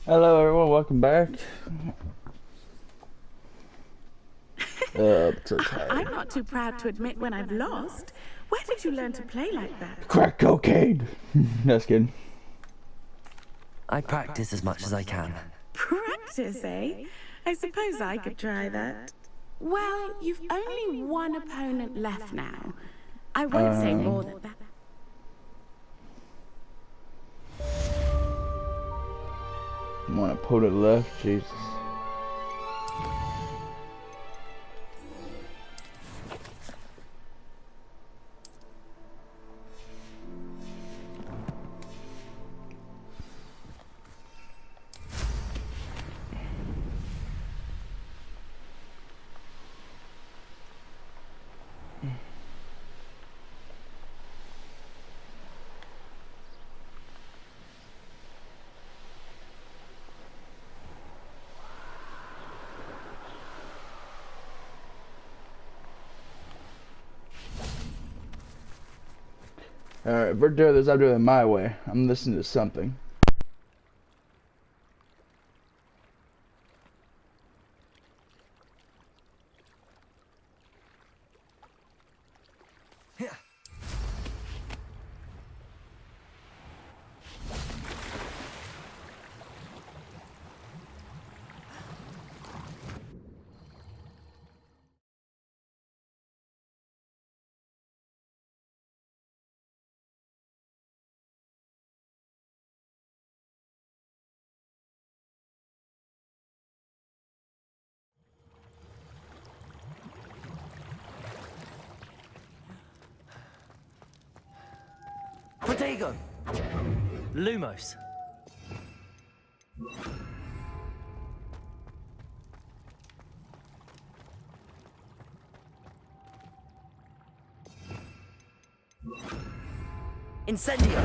Hello everyone, welcome back. So I'm tired. not too proud to admit when I've lost. Where did you learn to play like that? Crack cocaine! That's good. I practice as much as I can. Practice, eh? I suppose I could try that. Well, you've only one opponent left now. I won't say more than that. One opponent left, Jesus. Alright, if we're doing this, I'm doing it my way. I'm listening to something. Protego! Lumos. Incendio!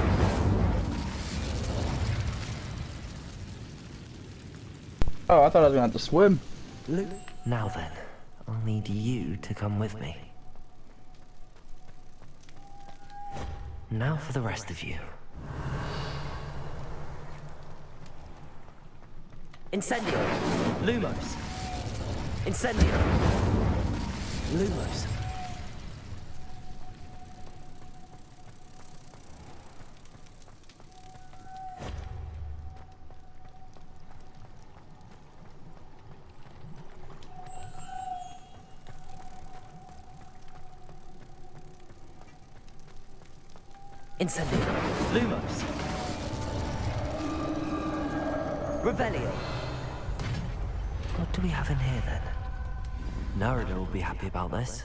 Oh, I thought I was gonna have to swim. Now then, I'll need you to come with me. Now for the rest of you. Incendio! Lumos! Incendio! Lumos! Incendio! Lumos! Revelio! What do we have in here then? Narada will be happy about this.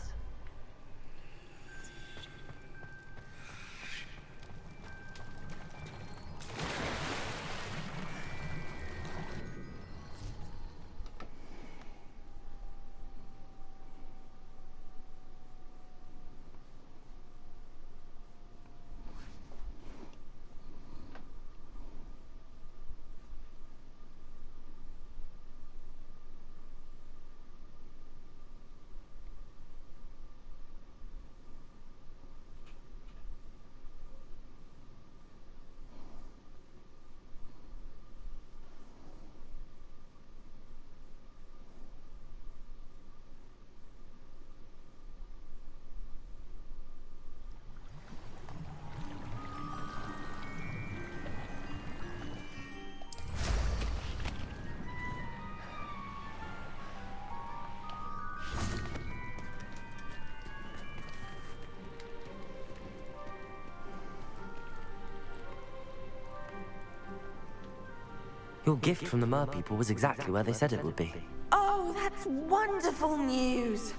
Your gift from the Mer people was exactly where they said it would be. Oh, that's wonderful news!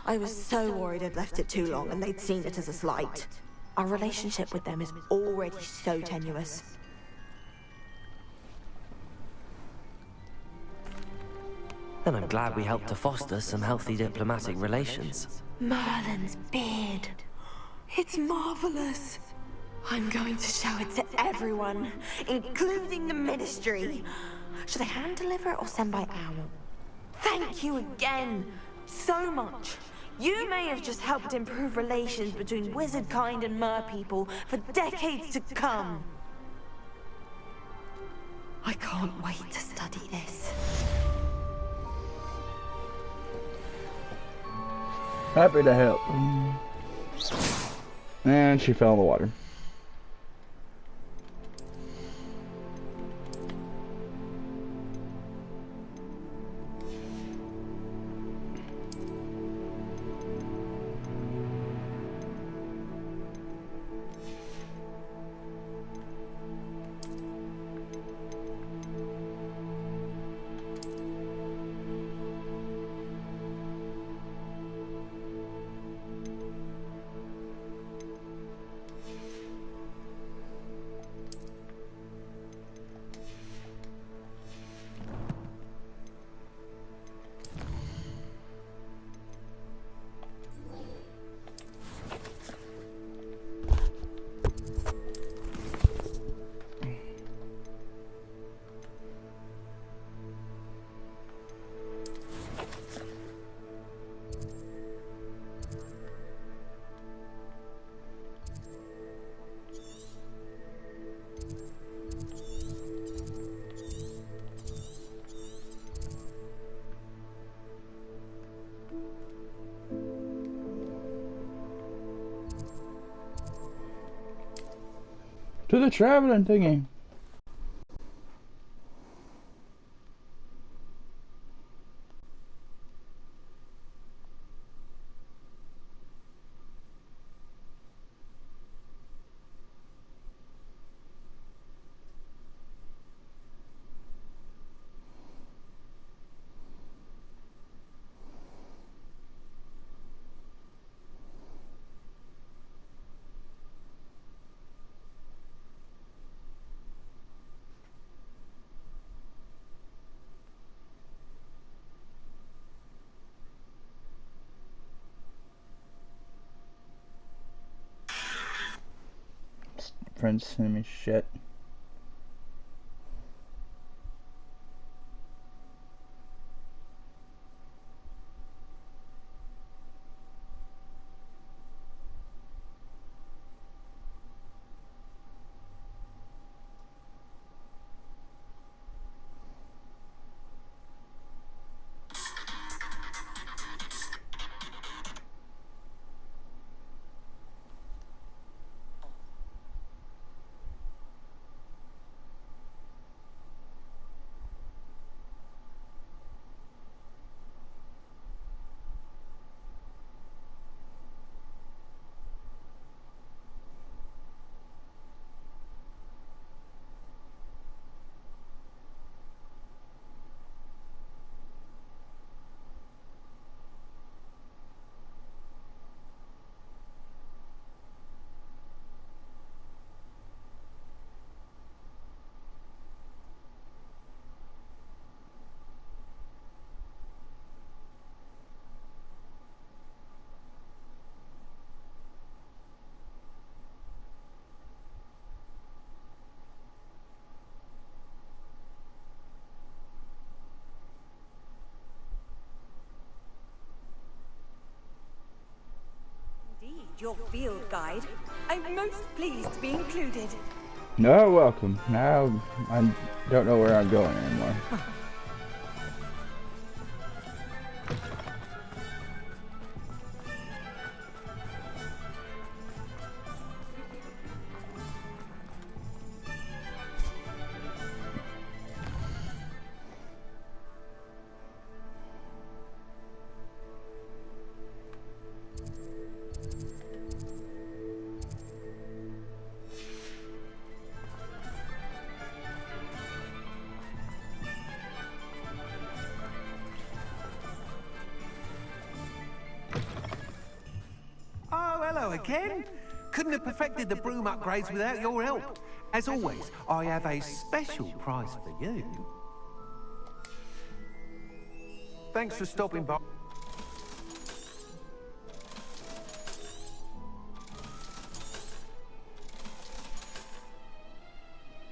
I was so worried I'd left it too long and they'd seen it as a slight. Our relationship with them is already so tenuous. And I'm glad we helped to foster some healthy diplomatic relations. Merlin's beard. It's marvelous. I'm going to show it to everyone, including the Ministry. Should I hand deliver it or send by owl? Thank you again, so much. You may have just helped improve relations between wizard kind and mer people for decades to come. I can't wait to study this. Happy to help. And she fell in the water. To the traveling thingy. Friends sending me shit. Indeed, your field guide. I'm most pleased to be included. No, welcome. Now I don't know where I'm going anymore. Oh, hello again. Couldn't have perfected the broom upgrades without your help. As always, I have a special prize for you. Thanks for stopping by.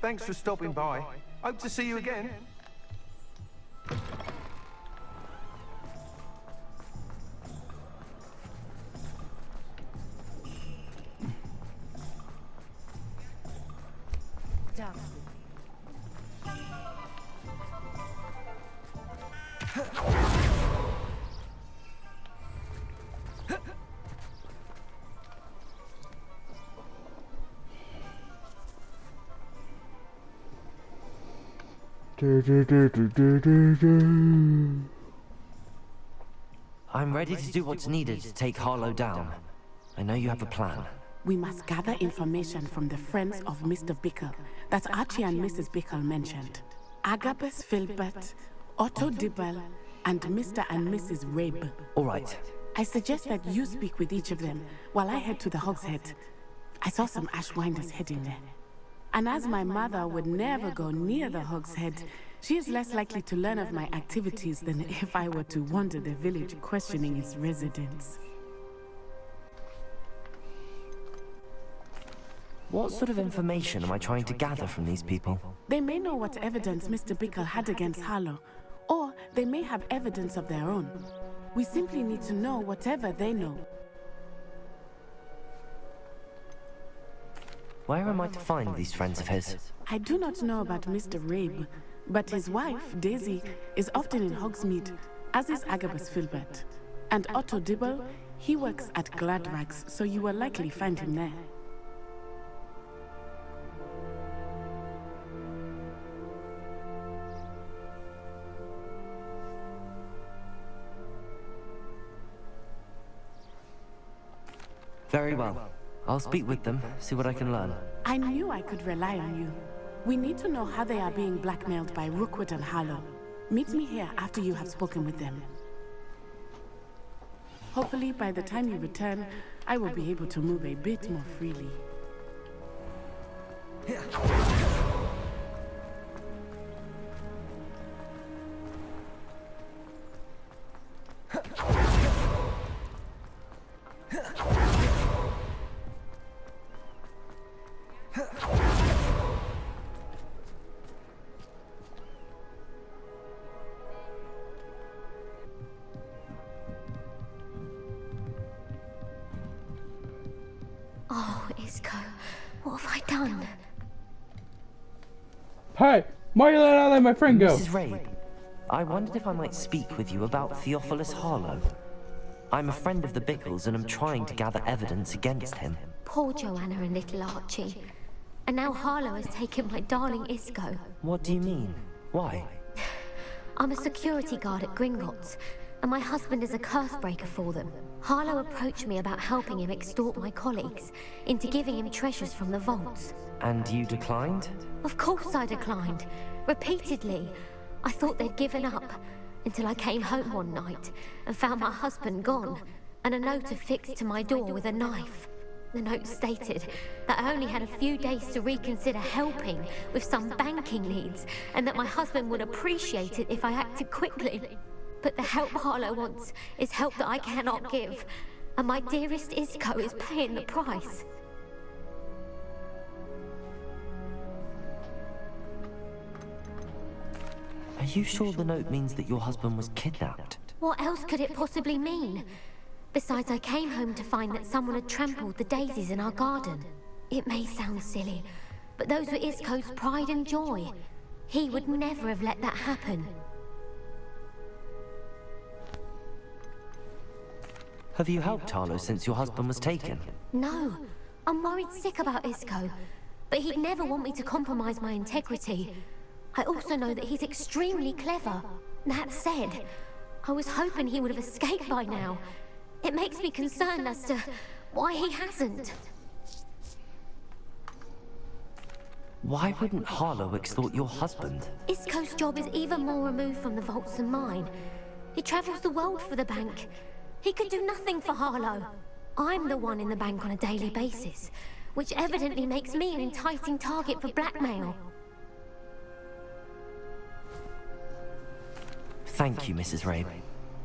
Thanks for stopping by. Hope to see you again. I'm ready to do what's needed to take Harlow down. I know you have a plan. We must gather information from the friends of Mr. Bickle that Archie and Mrs. Bickle mentioned. Agabus Filbert, Otto Dibble, and Mr. and Mrs. Rabe. All right. I suggest that you speak with each of them while I head to the Hogshead. I saw some Ashwinders heading there. And as my mother would never go near the Hogshead, she is less likely to learn of my activities than if I were to wander the village questioning its residents. What sort of information am I trying to gather from these people? They may know what evidence Mr. Bickle had against Harlow, or they may have evidence of their own. We simply need to know whatever they know. Where am I to find these friends of his? I do not know about Mr. Rabe, but his wife, Daisy, is often in Hogsmeade, as is Agabus Filbert. And Otto Dibble, he works at Gladrags, so you will likely find him there. Very well. I'll speak with them, see what I can learn. I knew I could rely on you. We need to know how they are being blackmailed by Rookwood and Harlow. Meet me here after you have spoken with them. Hopefully, by the time you return, I will be able to move a bit more freely. Oh, Isco, what have I done? Hi! Why are you letting my friend go? Mrs. Rabe, I wondered if I might speak with you about Theophilus Harlow. I'm a friend of the Bickles and I'm trying to gather evidence against him. Poor Joanna and little Archie. And now Harlow has taken my darling Isco. What do you mean? Why? I'm a security guard at Gringotts, and my husband is a curse breaker for them. Harlow approached me about helping him extort my colleagues into giving him treasures from the vaults. And you declined? Of course I declined. Repeatedly. I thought they'd given up, until I came home one night and found my husband gone, and a note affixed to my door with a knife. The note stated that I only had a few days to reconsider helping with some banking needs, and that my husband would appreciate it if I acted quickly. But the help Harlow wants is help that I cannot give, and my dearest Isco is paying the price. Are you sure the note means that your husband was kidnapped? What else could it possibly mean? Besides, I came home to find that someone had trampled the daisies in our garden. It may sound silly, but those were Isco's pride and joy. He would never have let that happen. Have you helped Harlow since your husband was taken? No, I'm worried sick about Isco, but he'd never want me to compromise my integrity. I also know that he's extremely clever. That said, I was hoping he would have escaped by now. It makes me concerned as to why he hasn't. Why wouldn't Harlow extort your husband? Isco's job is even more removed from the vaults than mine. He travels the world for the bank. He could do nothing for Harlow. I'm the one in the bank on a daily basis, which evidently makes me an enticing target for blackmail. Thank you, Mrs. Rabe.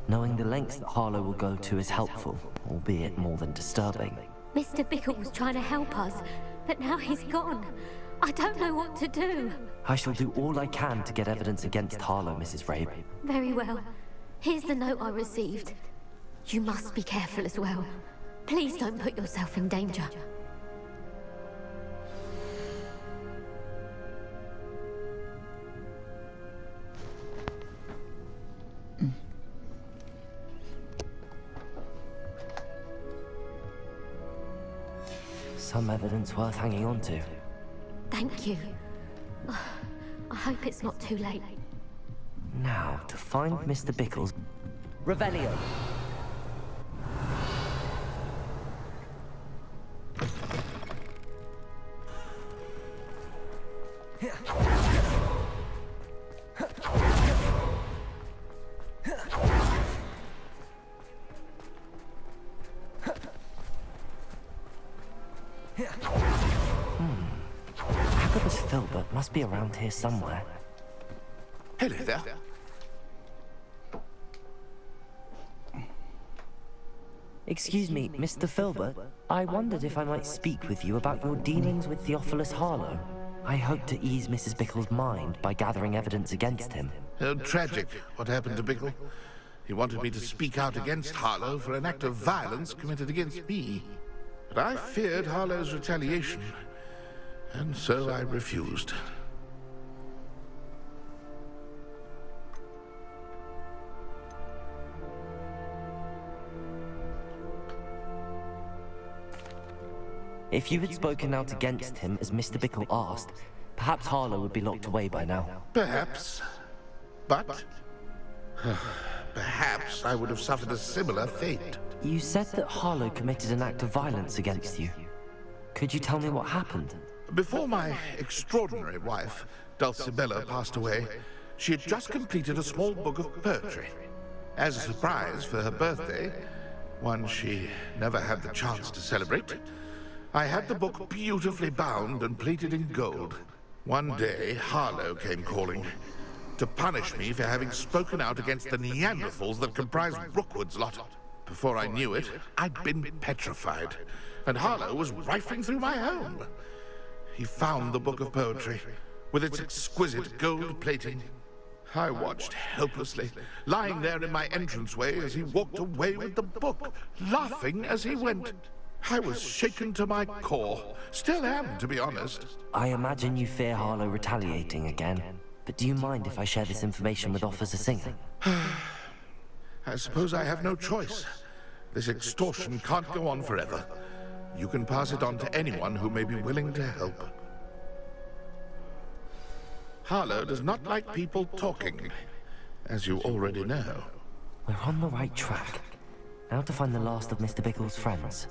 Knowing the lengths that Harlow will go to is helpful, albeit more than disturbing. Mr. Bickle was trying to help us, but now he's gone. I don't know what to do. I shall do all I can to get evidence against Harlow, Mrs. Rabe. Very well. Here's the note I received. You must be careful as well. Please don't put yourself in danger. Some evidence worth hanging on to. Thank you. I hope it's not too late. Now, to find Mr. Bickles... Revelio! Agabus Filbert must be around here somewhere. Hello there. Excuse me, Mr. Filbert. I wondered if I might speak with you about your dealings with Theophilus Harlow. I hope to ease Mrs. Bickle's mind by gathering evidence against him. Tragic, what happened to Bickle. He wanted me to speak out against Harlow for an act of violence committed against me. But I feared Harlow's retaliation, and so I refused. If you had spoken out against him as Mr. Bickle asked, perhaps Harlow would be locked away by now. Perhaps. But... perhaps I would have suffered a similar fate. You said that Harlow committed an act of violence against you. Could you tell me what happened? Before my extraordinary wife, Dulcibella, passed away, she had just completed a small book of poetry. As a surprise for her birthday, one she never had the chance to celebrate, I had the book beautifully bound and plated in gold. One day, Harlow came calling to punish me for having spoken out against the Neanderthals that comprised Rookwood's lot. Before I knew it, I'd been petrified, and Harlow was rifling through my home. He found the book of poetry, with its exquisite gold plating. I watched helplessly, lying there in my entranceway as he walked away with the book, laughing as he went. I was shaken to my core. Still am, to be honest. I imagine you fear Harlow retaliating again. But do you mind if I share this information with Officer Singer? I suppose I have no choice. This extortion can't go on forever. You can pass it on to anyone who may be willing to help. Harlow does not like people talking, as you already know. We're on the right track. Now to find the last of Mr. Bickle's friends.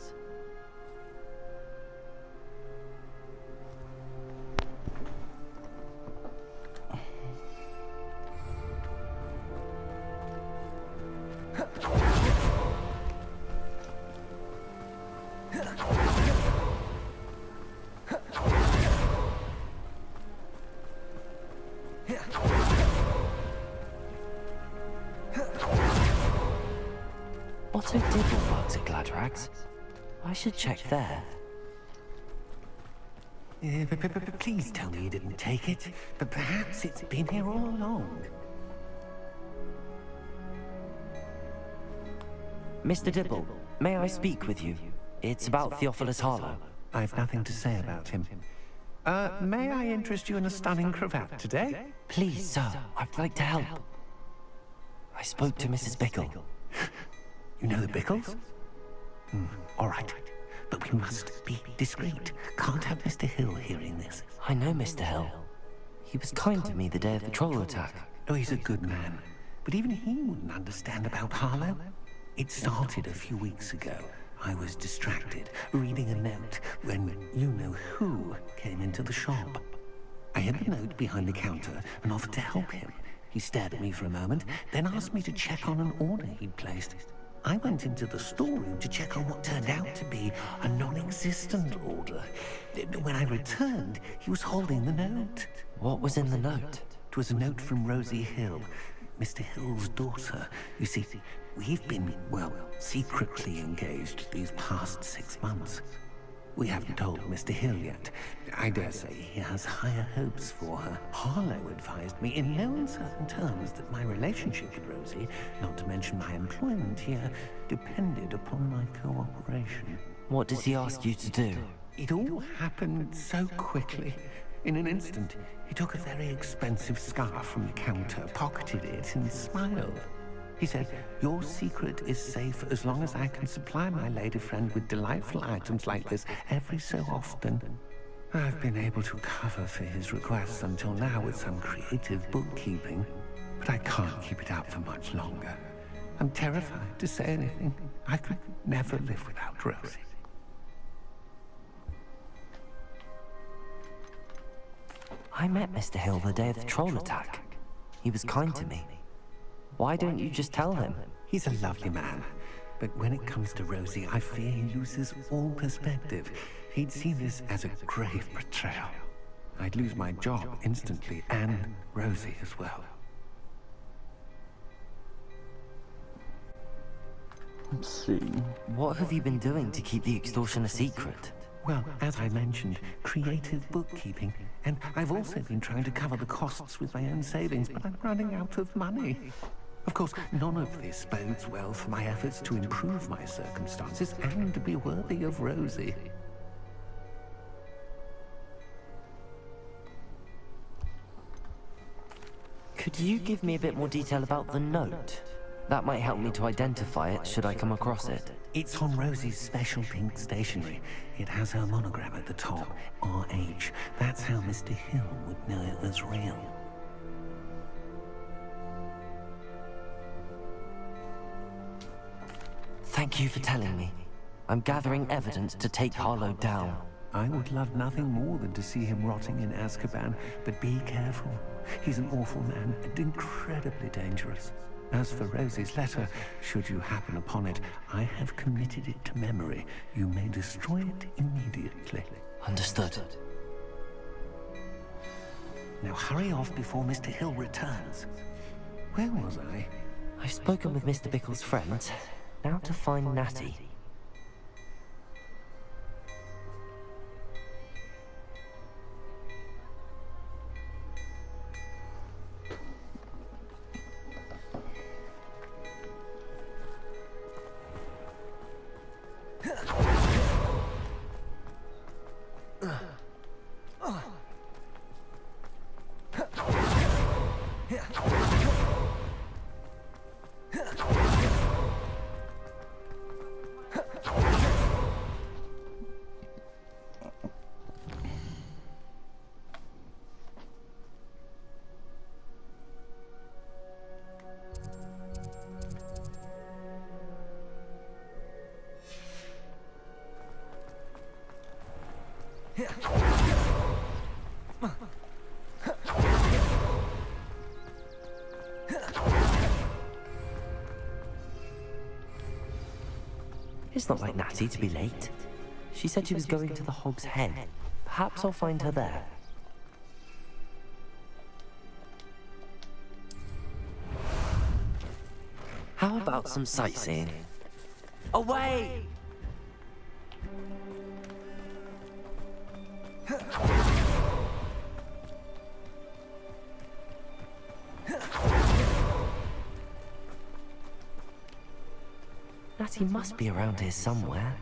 Otto Dibble works at Gladrags. I should check there. Please tell me you didn't take it, but perhaps it's been here all along. Mr. Dibble, may I speak with you? It's about Theophilus Harlow. I've nothing to say about him. May I interest you in a stunning cravat today? Please, sir, I'd like to help. I spoke to Mrs. Bickle. You know the Bickles? All right. But we must be discreet. Can't have Mr. Hill hearing this. I know Mr. Hill. He was kind to me the day of the troll attack. Oh, he's a good man. But even he wouldn't understand about Harlow. It started a few weeks ago. I was distracted, reading a note, when you-know-who came into the shop. I hid the note behind the counter and offered to help him. He stared at me for a moment, then asked me to check on an order he'd placed. I went into the storeroom to check on what turned out to be a non-existent order. When I returned, he was holding the note. What was in the note? It was a note from Rosie Hill, Mr. Hill's daughter. You see, we've been, well, secretly engaged these past 6 months. We haven't told Mr. Hill yet. I dare say he has higher hopes for her. Harlow advised me in no uncertain terms that my relationship with Rosie, not to mention my employment here, depended upon my cooperation. What does he ask you to do? It all happened so quickly. In an instant, he took a very expensive scarf from the counter, pocketed it, and smiled. He said, your secret is safe as long as I can supply my lady friend with delightful items like this every so often. I've been able to cover for his requests until now with some creative bookkeeping, but I can't keep it up for much longer. I'm terrified to say anything. I could never live without Rosie. I met Mr. Hill the day of the troll attack. He was kind to me. Why don't you just tell him? He's a lovely man, but when it comes to Rosie, I fear he loses all perspective. He'd see this as a grave betrayal. I'd lose my job instantly, and Rosie as well. Let's see. What have you been doing to keep the extortion a secret? Well, as I mentioned, creative bookkeeping. And I've also been trying to cover the costs with my own savings, but I'm running out of money. Of course, none of this bodes well for my efforts to improve my circumstances and to be worthy of Rosie. Could you give me a bit more detail about the note? That might help me to identify it should I come across it. It's on Rosie's special pink stationery. It has her monogram at the top, RH. That's how Mr. Hill would know it was real. Thank you for telling me. I'm gathering evidence to take Harlow down. I would love nothing more than to see him rotting in Azkaban, but be careful. He's an awful man and incredibly dangerous. As for Rosie's letter, should you happen upon it, I have committed it to memory. You may destroy it immediately. Understood. Now hurry off before Mr. Hill returns. Where was I? I've spoken with Mr. Bickle's friends. Now to find Natty. It's not like Natty to be late. She said she was going to the Hog's Head. Perhaps I'll find her there. How about some sightseeing? Away! Natty must be around here somewhere.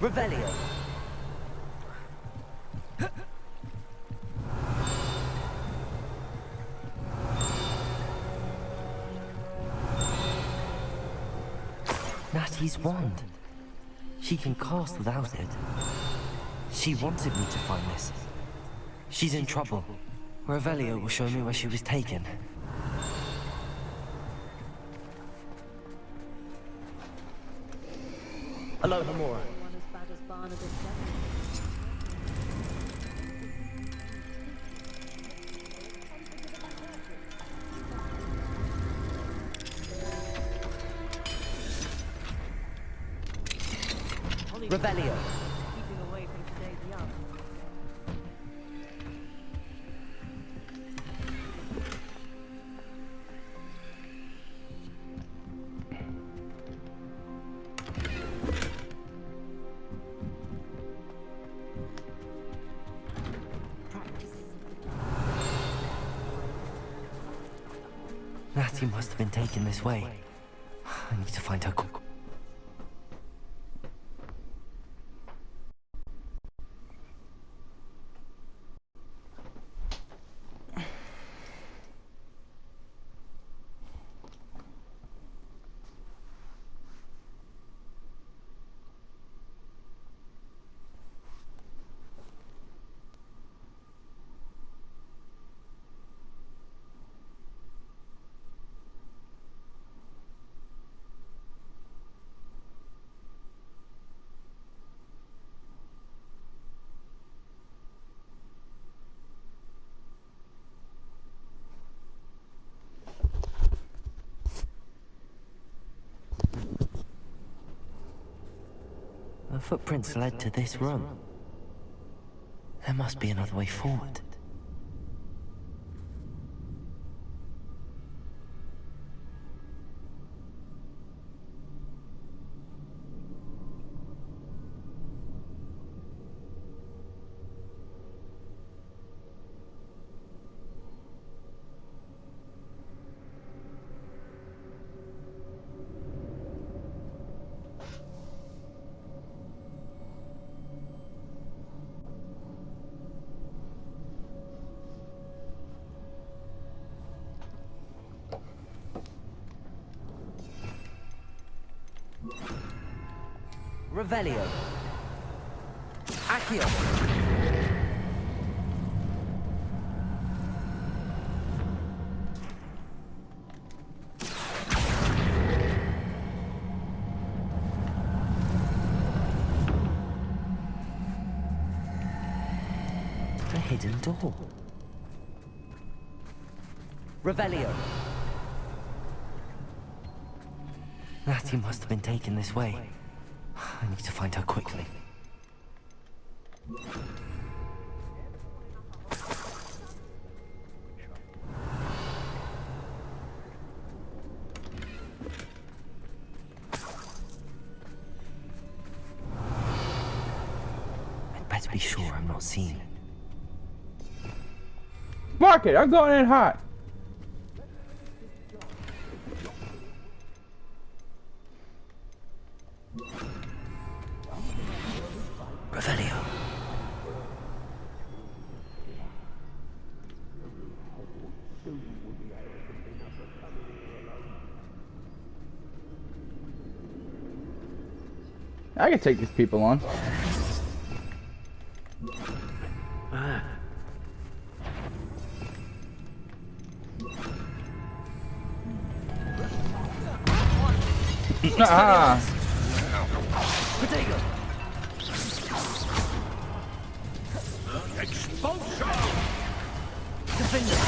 Revelio. Natty's wand. She can cast without it. She wanted me to find this. She's in trouble. Revelio will show me where she was taken. Aloha Mora. Revelio. Keeping away from today's young. Natty must have been taken this way. I need to find her. The footprints led to this room. There must be another way forward. Revelio. Accio. A hidden door. Revelio. Natty must have been taken this way. I need to find her quickly. I'd better be sure I'm not seen. Fuck it, I'm going in hot. Revelio. I can take these people on. Potato. Expulsion! Defender.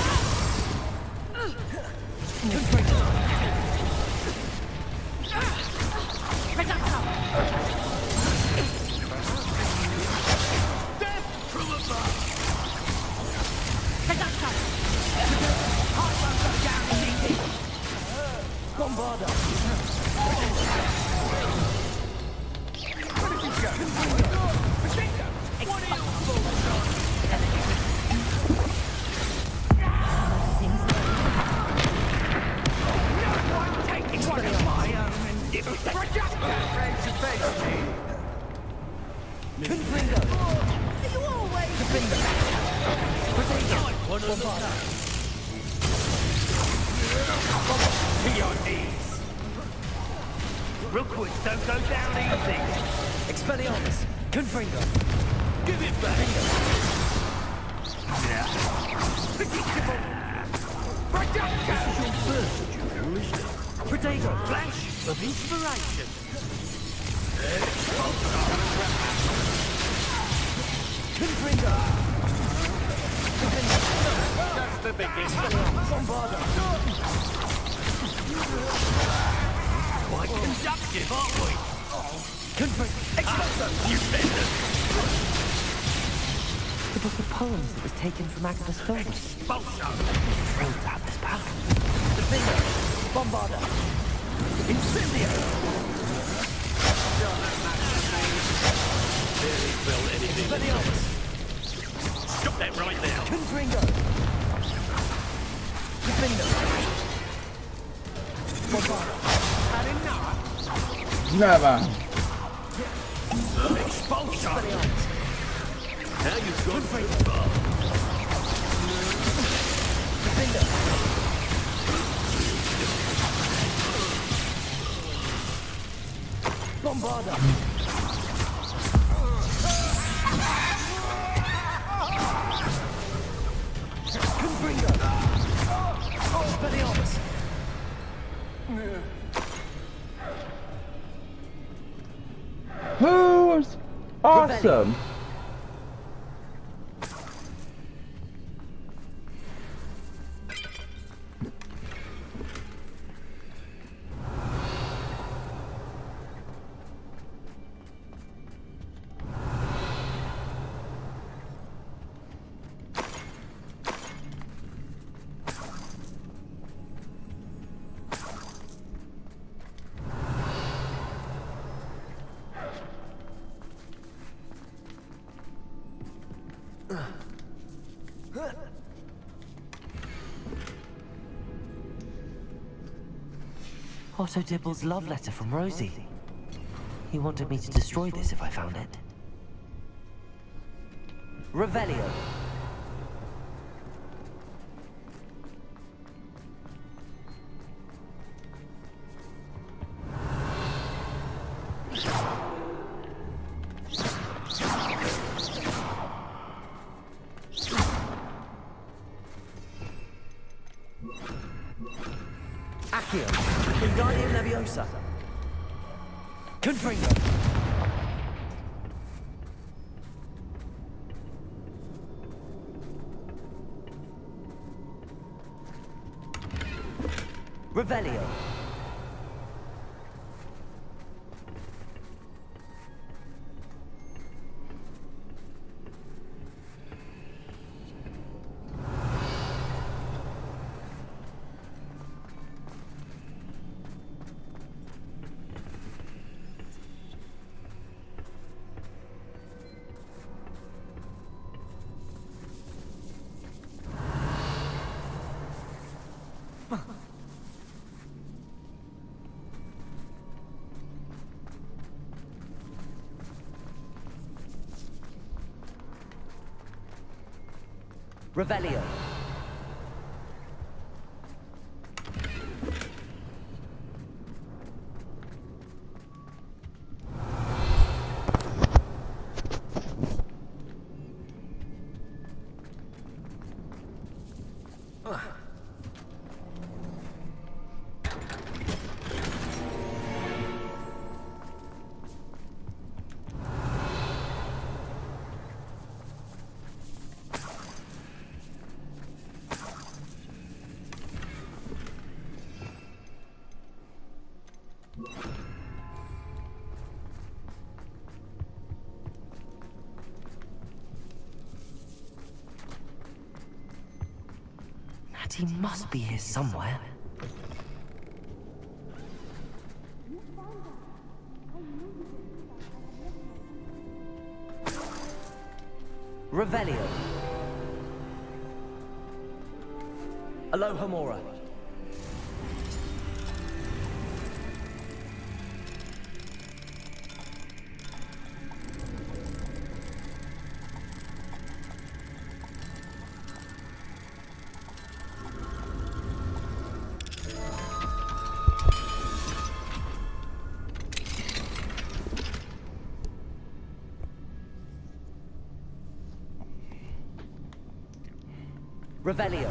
Death from above! Bombarda. Rookwoods don't go down easy. Expelliarmus. Confringo. Give it back. Predictable. Potato. Flash of inspiration. Confringo. That's the biggest. Bombarda. Quite conductive, aren't we? Confringo. Expulso. You benders. The book of poems that was taken from Agnes Filbert. Expulso. Thrilled to have this back. Defender. Bombarda. Incendio. Barely felt anything. Expelliarmus. Stop that right now. Confringo. Defender. Never. Expulsion! Now you've gone too far. Bombarda! Confringo! Expelliarmus! Who's awesome? Otto Dibble's love letter from Rosie. He wanted me to destroy this if I found it. Revelio. Accio. Wingardium Leviosa. Confringo. Revelio. Revelio. He must be here somewhere. Revelio. Alohomora. Revelio.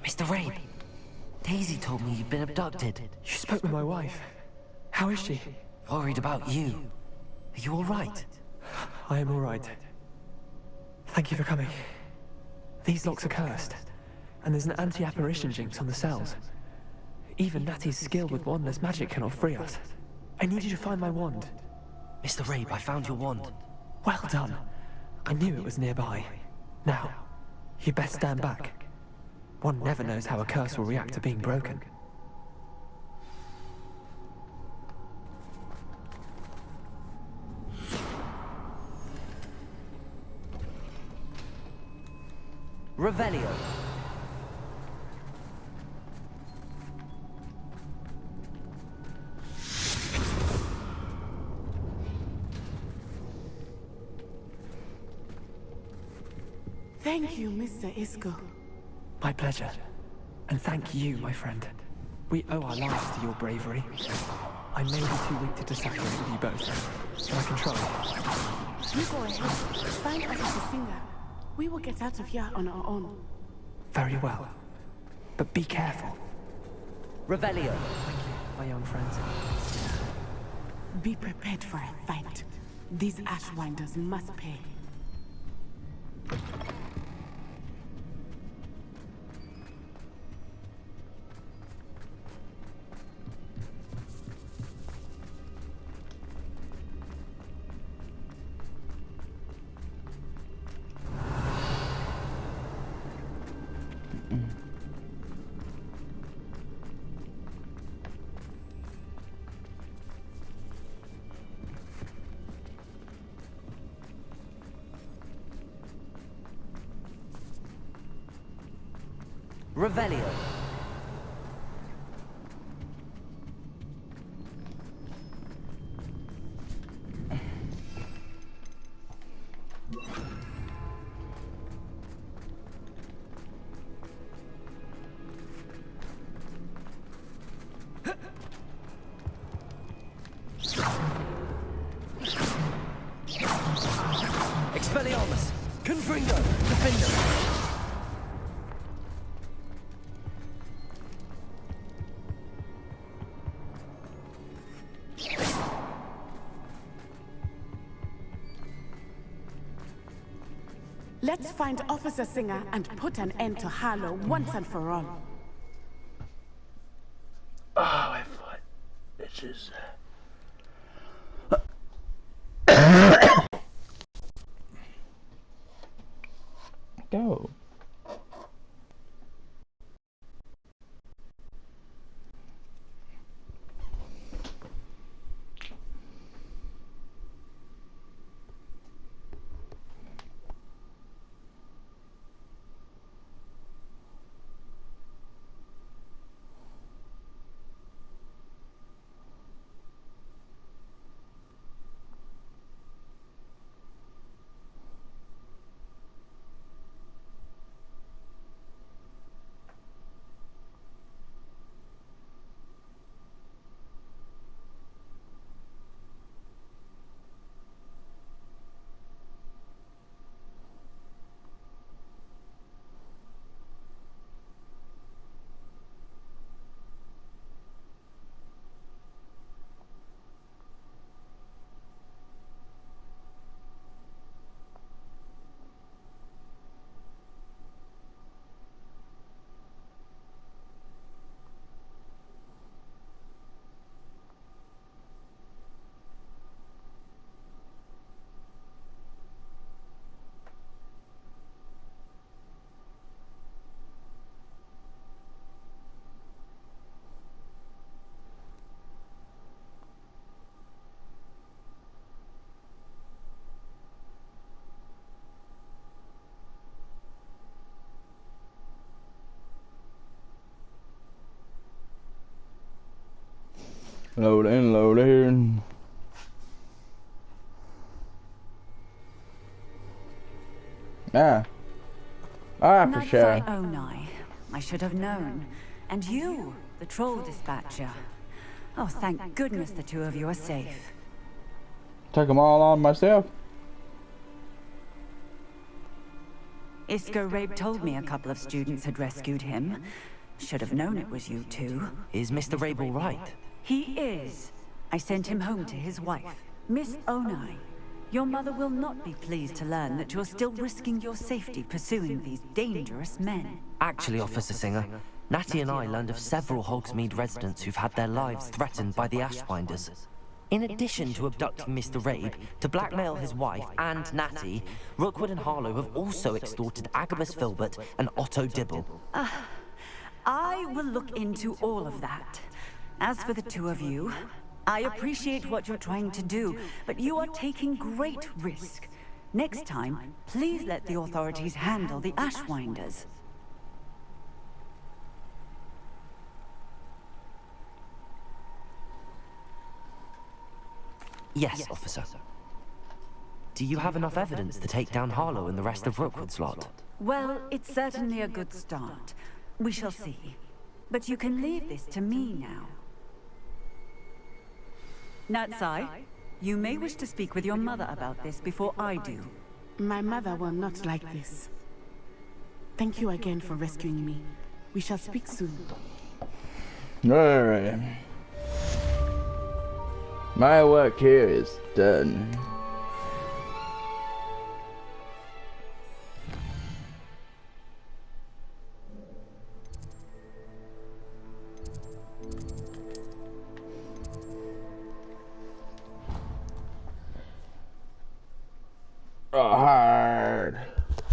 Mr. Rabe, Daisy told me you've been abducted. You spoke with my wife. How is she? Worried about you. Are you all right? I am all right. Thank you for coming. These locks are cursed, and there's an anti-apparition jinx on the cells. Even Natty's skill with wandless magic cannot free us. I need you to find my wand. Mr. Rabe, I found your wand. Well done. I knew it was nearby. Now, you best stand back. One never knows how a curse will react to being broken. Revelio. Thank you, Mr. Isco. My pleasure. And thank you, my friend. We owe our lives to your bravery. I may be too weak to disagree with you both, but I can try. You go ahead. Find Officer Singer. We will get out of here on our own. Very well. But be careful. Revelio. Thank you, my young friends. Be prepared for a fight. These Ashwinders must pay. Revelio. Expelliarmus! Confringo! Defender! Let's find Officer Singer and put an end to Harlow once and for all. Oh, I thought this is... Go. Load in, load in. For sure. Onai. I should have known. And you, the troll dispatcher. Oh, thank goodness the two of you are safe. Took them all on myself. Isco Rabe told me a couple of students had rescued him. Should have known it was you two. Is Mr. Rabe all right? He is. I sent him home to his wife, Miss Onai. Your mother will not be pleased to learn that you're still risking your safety pursuing these dangerous men. Actually, Officer Singer, Natty and I learned of several Hogsmeade residents who've had their lives threatened by the Ashwinders. In addition to abducting Mr. Rabe to blackmail his wife and Natty, Rookwood and Harlow have also extorted Agabus Filbert and Otto Dibble. I will look into all of that. As for the two of you, I appreciate what you're trying to do, but you are taking great risk. Next time, please let the authorities handle the Ashwinders. Yes, officer. Do you have enough evidence to take down Harlow and the rest of Rookwood's lot? Well, it's certainly a good start. We shall see. But you can leave this to me now. Natsai, you may wish to speak with your mother about this before I do. My mother will not like this. Thank you again for rescuing me. We shall speak soon. Alright. My work here is done. Hard.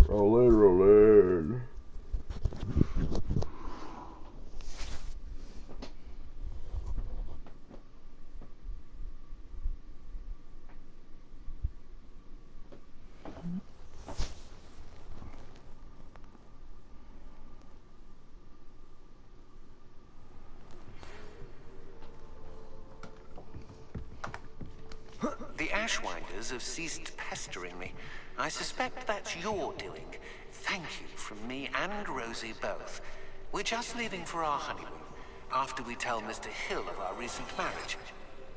Roll in, roll in. The Ashwinders have ceased pestering me. I suspect that's your doing. Thank you from me and Rosie both. We're just leaving for our honeymoon, after we tell Mr. Hill of our recent marriage.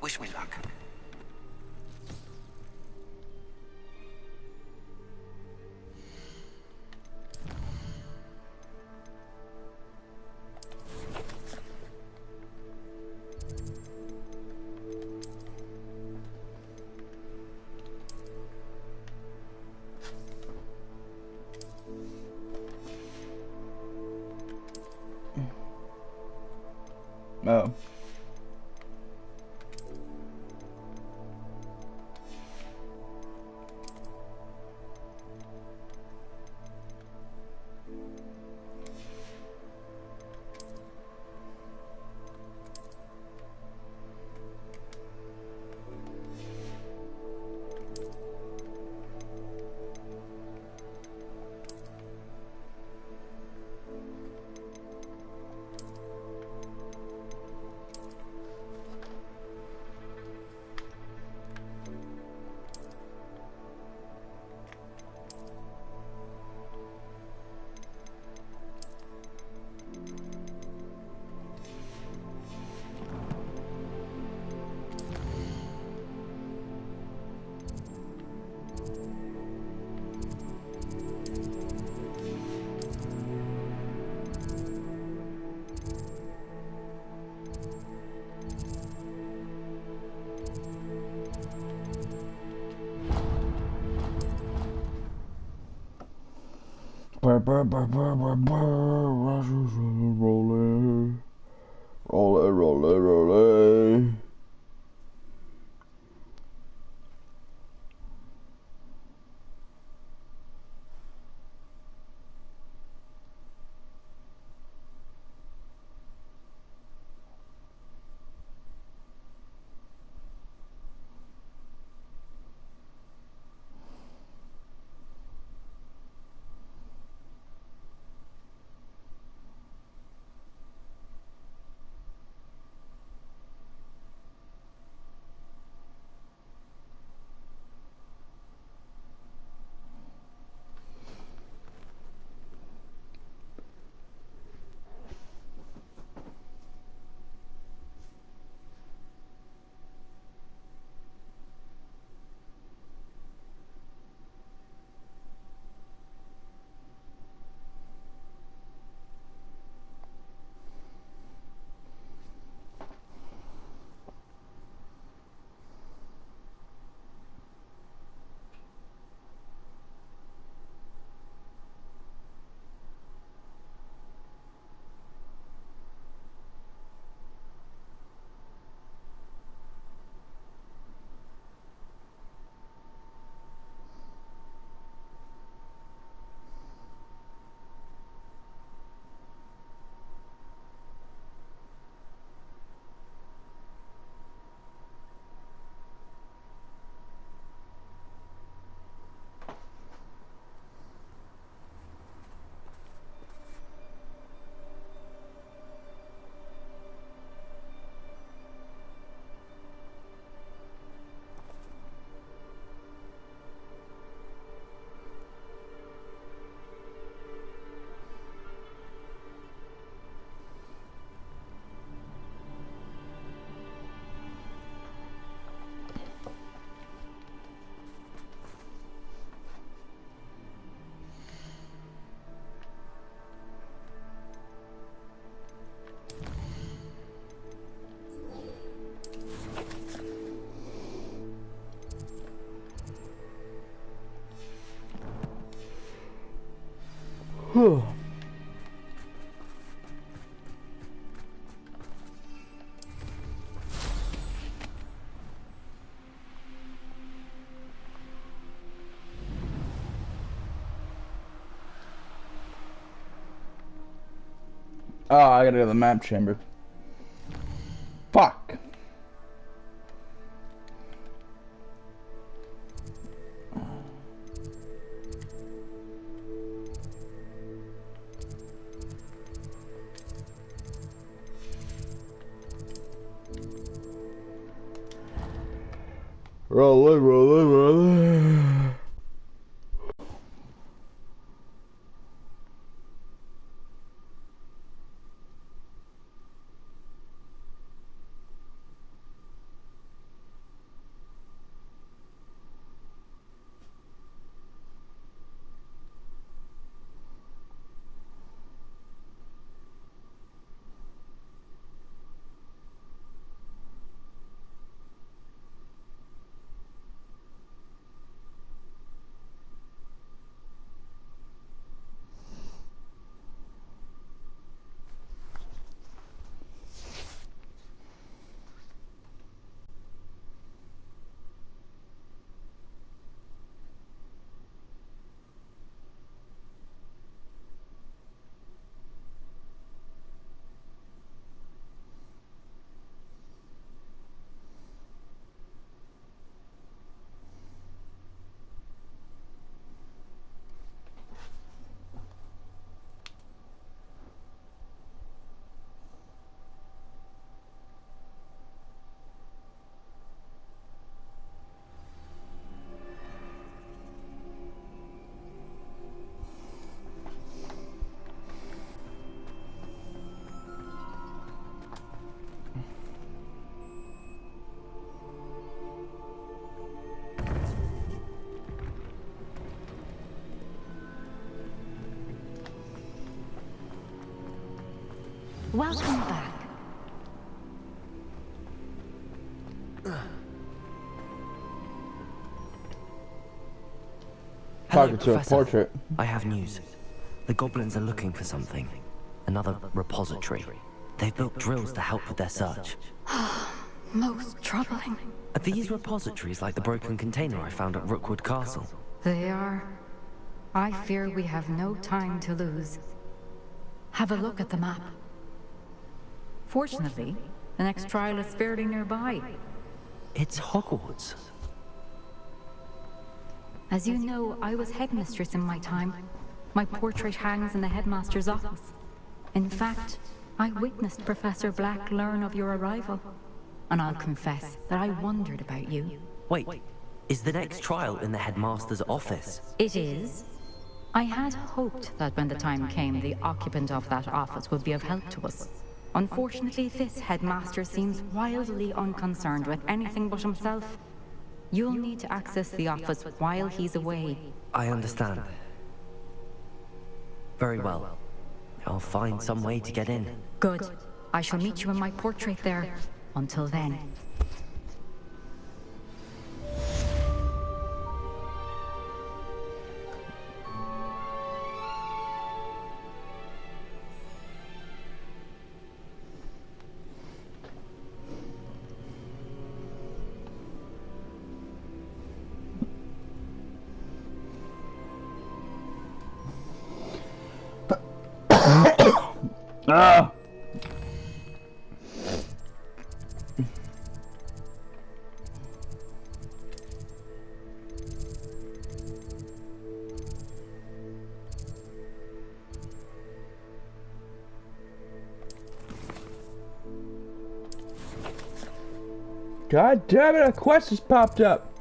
Wish me luck. Oh. Rolling, rolling, rolling, rolling. Whew. Oh, I gotta go to the map chamber. Fuck. Rolling. Welcome back. Talking to a portrait. I have news. The goblins are looking for something. Another repository. They've built drills to help with their search. Most troubling. Are these repositories like the broken container I found at Rookwood Castle? They are. I fear we have no time to lose. Have a look at the map. Fortunately, the next trial is fairly nearby. It's Hogwarts. As you know, I was headmistress in my time. My portrait hangs in the headmaster's office. In fact, I witnessed Professor Black learn of your arrival. And I'll confess that I wondered about you. Wait, is the next trial in the headmaster's office? It is. I had hoped that when the time came, the occupant of that office would be of help to us. Unfortunately, this headmaster seems wildly unconcerned with anything but himself. You'll need to access the office while he's away. I understand. Very well. I'll find some way to get in. Good. I shall meet you in my portrait there. Until then. Ah! God damn it, a quest has popped up.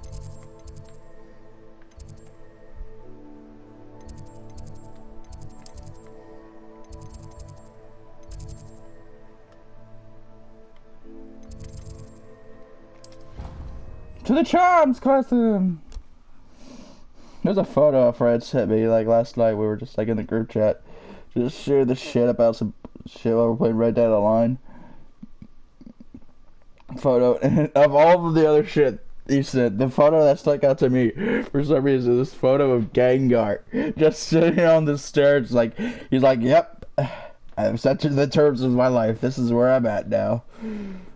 To the charms costume. There's a photo Fred sent me like last night. We were just like in the group chat, just sharing the shit about some shit while we're playing Red Dead Online. Photo of all of the other shit He said the photo that stuck out to me for some reason. This photo of Gengar just sitting on the stairs, like he's like, "Yep, I've set to the terms of my life. This is where I'm at now."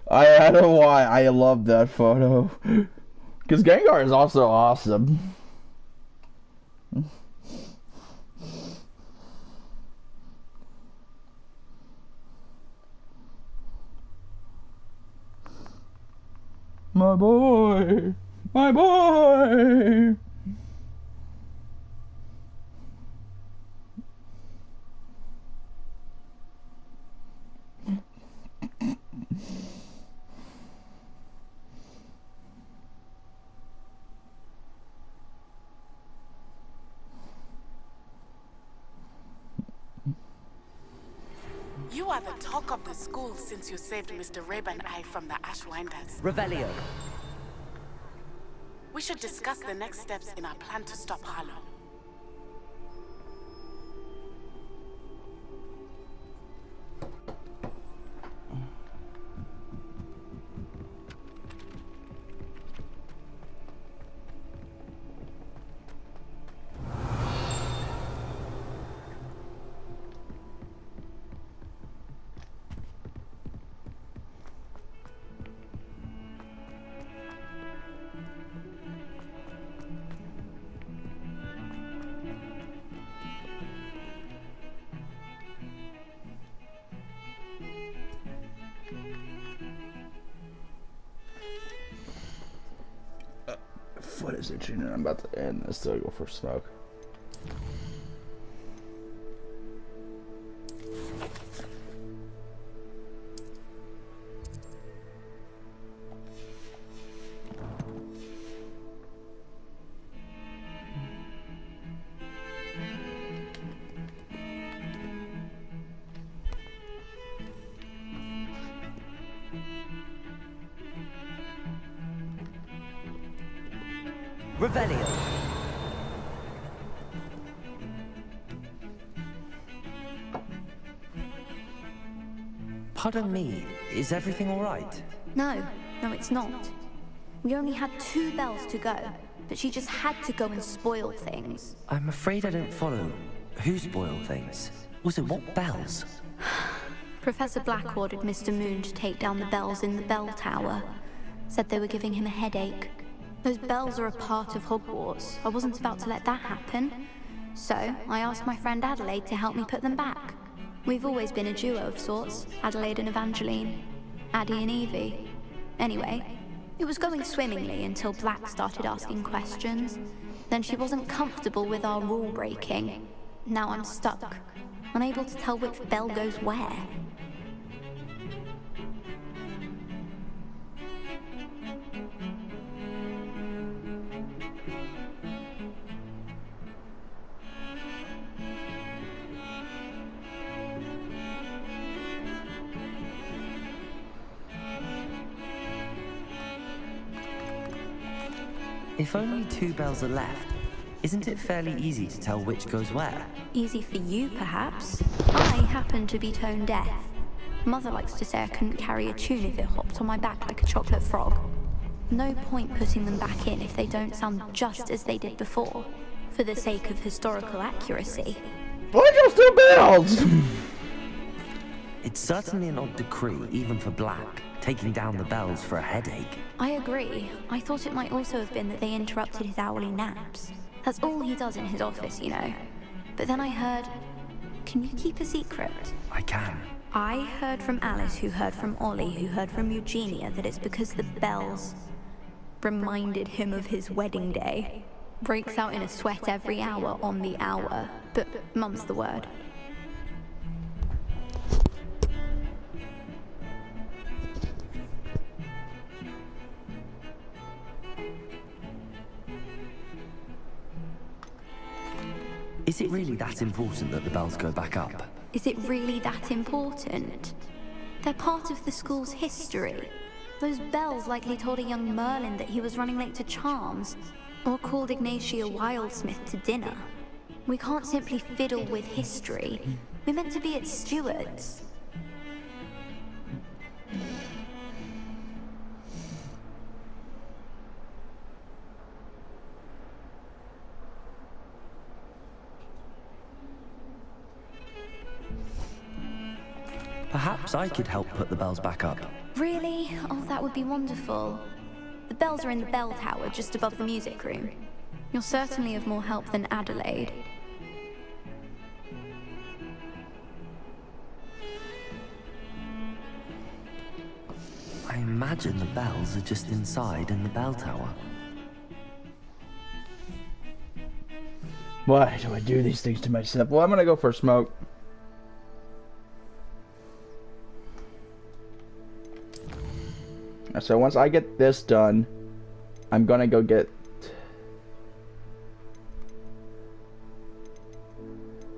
I don't know why I love that photo, because Gengar is also awesome. My boy! My boy! You are the talk of the school since you saved Mr. Rabe and I from the Ashwinders. Revelio. We should discuss the next steps in our plan to stop Harlow. Foot is itching and I'm about to end this to go for a smoke. Revelio. Pardon me, is everything all right? No, it's not. We only had 2 bells to go, but she just had to go and spoil things. I'm afraid I don't follow. Who spoiled things? Also, what bells? Professor Black ordered Mr. Moon to take down the bells in the bell tower. Said they were giving him a headache. Those bells are a part of Hogwarts. I wasn't about to let that happen. So, I asked my friend Adelaide to help me put them back. We've always been a duo of sorts, Adelaide and Evangeline. Addie and Evie. Anyway, it was going swimmingly until Black started asking questions. Then she wasn't comfortable with our rule breaking. Now I'm stuck, unable to tell which bell goes where. If only 2 bells are left, isn't it fairly easy to tell which goes where? Easy for you, perhaps. I happen to be tone deaf. Mother likes to say I couldn't carry a tune if it hopped on my back like a chocolate frog. No point putting them back in if they don't sound just as they did before, for the sake of historical accuracy. Why just 2 bells? It's certainly an odd decree, even for Black, taking down the bells for a headache. I agree. I thought it might also have been that they interrupted his hourly naps. That's all he does in his office, you know. But then I heard... Can you keep a secret? I can. I heard from Alice, who heard from Ollie, who heard from Eugenia, that it's because the bells reminded him of his wedding day. Breaks out in a sweat every hour on the hour. But mum's the word. Is it really that important that the bells go back up? Is it really that important? They're part of the school's history. Those bells likely told a young Merlin that he was running late to Charms, or called Ignatia Wildsmith to dinner. We can't simply fiddle with history. We're meant to be its stewards. Perhaps I could help put the bells back up. Really? Oh, that would be wonderful. The bells are in the bell tower just above the music room. You're certainly of more help than Adelaide. I imagine the bells are just inside in the bell tower. Why do I do these things to myself? Well, I'm gonna go for a smoke. So once I get this done, I'm gonna go get...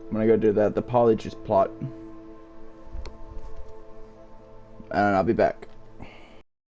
I'm gonna go do the polyjuice plot. And I'll be back.